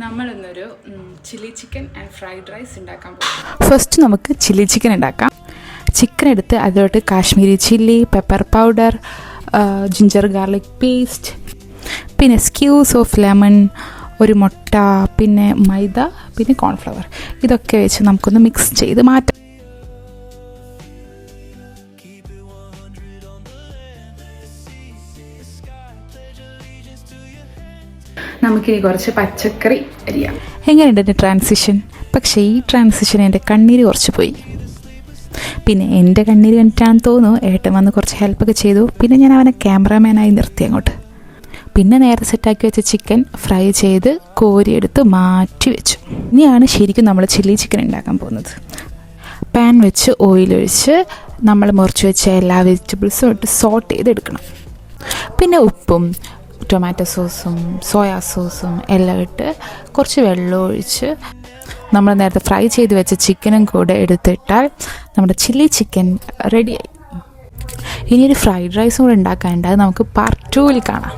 നമ്മളിന്നൊരു chilli chicken and fried rice ഉണ്ടാക്കാൻ പോകും. First നമുക്ക് ചില്ലി ചിക്കൻ ഉണ്ടാക്കാം. ചിക്കൻ എടുത്ത് അതിലോട്ട് Kashmiri chilli, pepper powder, ginger garlic paste, പിന്നെ സ്ക്യൂസ് ഓഫ് ലെമൺ, ഒരു മുട്ട, പിന്നെ മൈദ, പിന്നെ കോൺഫ്ലവർ, ഇതൊക്കെ വെച്ച് നമുക്കൊന്ന് മിക്സ് ചെയ്ത് മാറ്റാം. നമുക്കിനി കുറച്ച് പച്ചക്കറി അരിയാം. എങ്ങനെയുണ്ട് എൻ്റെ ട്രാൻസിഷൻ? പക്ഷേ ഈ ട്രാൻസിഷൻ എൻ്റെ കണ്ണീര് കുറച്ച് പോയി. പിന്നെ എൻ്റെ കണ്ണീര് കണ്ടിട്ടാണെന്ന് തോന്നുന്നു ഏട്ടൻ വന്ന് കുറച്ച് ഹെൽപ്പൊക്കെ ചെയ്തു. പിന്നെ ഞാൻ അവനെ ക്യാമറാമാനായി നിർത്തി അങ്ങോട്ട്. പിന്നെ നേരെ സെറ്റാക്കി വെച്ച ചിക്കൻ ഫ്രൈ ചെയ്ത് കോരിയെടുത്ത് മാറ്റി വെച്ചു. ഇനിയാണ് ശരിക്കും നമ്മൾ ചില്ലി ചിക്കൻ ഉണ്ടാക്കാൻ പോകുന്നത്. പാൻ വെച്ച് ഓയിലൊഴിച്ച് നമ്മൾ മുറിച്ച് വെച്ച എല്ലാ വെജിറ്റബിൾസും ഇട്ട് സോട്ട് ചെയ്തെടുക്കണം. പിന്നെ ഉപ്പും ടൊമാറ്റോ സോസും സോയാ സോസും എല്ലാം ഇട്ട് കുറച്ച് വെള്ളം ഒഴിച്ച് നമ്മൾ നേരത്തെ ഫ്രൈ ചെയ്ത് വെച്ച ചിക്കനും കൂടെ എടുത്തിട്ടാൽ നമ്മുടെ ചില്ലി ചിക്കൻ റെഡിയായി. ഇനിയൊരു ഫ്രൈഡ് റൈസും കൂടെ ഉണ്ടാക്കാനുണ്ട്. അത് നമുക്ക് പാർട്ട് 2-ൽ കാണാം.